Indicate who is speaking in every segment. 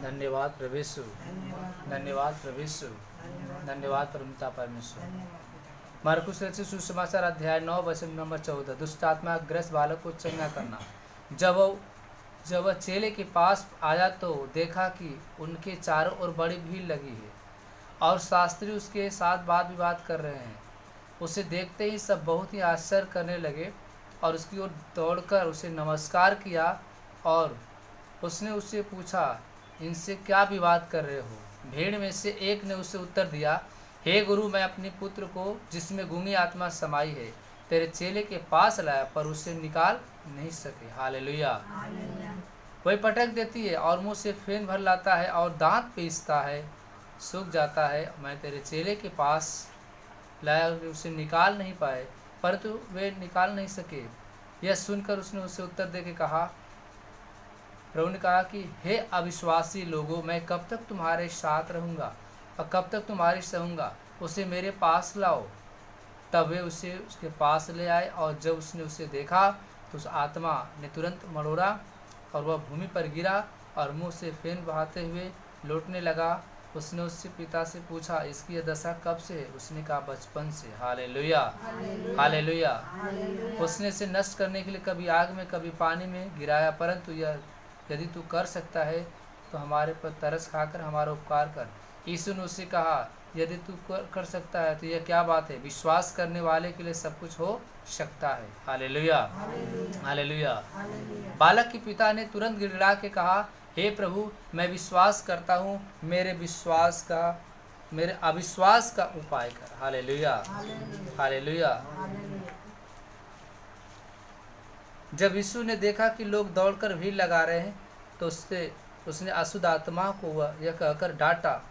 Speaker 1: धन्यवाद प्रभु यीशु, धन्यवाद प्रभु यीशु, धन्यवाद परमपिता परमेश्वर। मरकुस रचित सुसमाचार अध्याय 9 वचन नंबर 14। दुष्ट आत्मा ग्रस्त बालक को चंगा करना। जब वह चेले के पास आया तो देखा कि उनके चारों ओर बड़ी भीड़ लगी है और शास्त्री उसके साथ वाद विवाद कर रहे हैं। उसे देखते ही सब बहुत ही आश्चर्य करने लगे और उसकी ओर दौड़कर उसे नमस्कार किया। और उसने उससे पूछा, इनसे क्या विवाद कर रहे हो? भीड़ में से एक ने उसे उत्तर दिया, हे गुरु, मैं अपने पुत्र को जिसमें गूंगी आत्मा समाई है तेरे चेले के पास लाया, पर उसे निकाल नहीं सके। हालेलुया। वही पटक देती है और मुंह से फेन भर लाता है और दांत पीसता है, सूख जाता है। मैं तेरे चेले के पास लाया, उसे निकाल नहीं पाए, परंतु वे निकाल नहीं सके। यह सुनकर उसने उसे उत्तर देके कहा, प्रभु ने कहा कि हे अविश्वासी लोगों, मैं कब तक तुम्हारे साथ रहूँगा और कब तक तुम्हारी सहूँगा? उसे मेरे पास लाओ। तब वे उसे उसके पास ले आए और जब उसने उसे देखा तो उस आत्मा ने तुरंत मरोड़ा और वह भूमि पर गिरा और मुंह से फेन बहाते हुए लौटने लगा। उसने उससे पिता से पूछा, इसकी यह दशा कब से है? उसने कहा, बचपन से। Hallelujah, hallelujah. उसने इसे नष्ट करने के लिए कभी आग में कभी पानी में गिराया, परंतु यदि तू कर सकता है तो हमारे पर तरस खाकर हमारा उपकार कर। यीशु ने उससे कहा, यदि तू कर सकता है तो यह क्या बात है? विश्वास करने वाले के लिए सब कुछ हो सकता है। Hallelujah, hallelujah. बालक के पिता ने तुरंत गिड़गिड़ा के कहा, हे प्रभु, मैं विश्वास करता हूँ, मेरे अविश्वास का उपाय कर। Hallelujah, hallelujah. जब यीशु ने देखा कि लोग दौड़कर भीड़ लगा रहे हैं तो उसने अशुद्ध आत्मा को यह कहकर डांटा,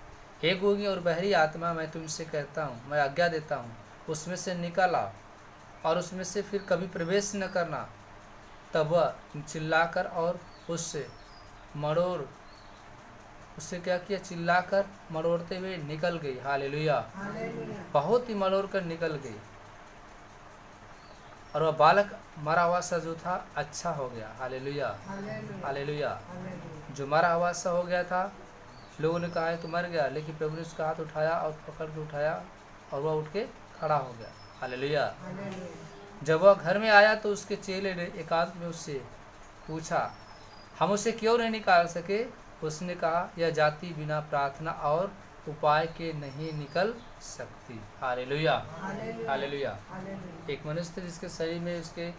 Speaker 1: हे गूंगी और बहरी आत्मा, मैं तुमसे कहता हूँ, मैं आज्ञा देता हूँ, उसमें से निकल आ और उसमें से फिर कभी प्रवेश न करना। तब वह चिल्लाकर और उससे क्या किया? चिल्लाकर मरोड़ते हुए निकल गई। हालेलुया, बहुत ही मरोड़ कर निकल गई और वह बालक मरा हुआ सा जो था अच्छा हो गया। Hallelujah, hallelujah. जो मरा हुआ सा हो गया था, लोगों ने कहा तो मर गया, लेकिन प्रभु ने उसका हाथ उठाया और पकड़ के उठाया और वह उठ के खड़ा हो गया। हालेलुया। जब वह घर में आया तो उसके चेले ने एकांत में उससे पूछा, हम उसे क्यों नहीं निकाल सके? उसने कहा, यह जाति बिना प्रार्थना और उपाय के नहीं निकल सकती। Hallelujah, hallelujah. एक मनुष्य थे जिसके शरीर में उसके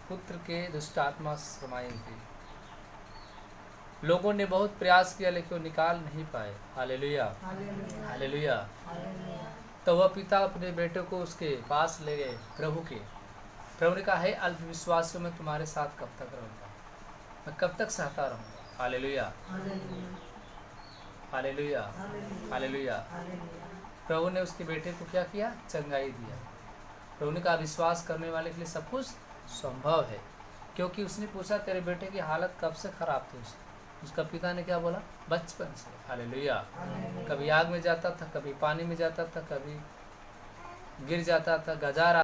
Speaker 1: पुत्र के दुष्ट आत्मा समाई थी। लोगों ने बहुत प्रयास किया लेकिन वो निकाल नहीं पाए। Hallelujah, hallelujah. तो वह पिता अपने बेटे को उसके पास ले गए प्रभु के। प्रभु ने कहा, हे अल्पविश्वासियों, मैं तुम्हारे साथ कब तक रहूँगा? मैं कब तक सहता रहूँगा? Hallelujah, hallelujah, hallelujah. प्रभु ने उसके बेटे को क्या किया? चंगाई दिया। प्रभु ने कहा, विश्वास करने वाले के लिए सब कुछ संभव है। क्योंकि उसने पूछा, तेरे बेटे की हालत कब से खराब थी? उसका पिता ने क्या बोला? बचपन से। हालेलुया। कभी आग में जाता था, कभी पानी में जाता था, कभी गिर जाता था, गजार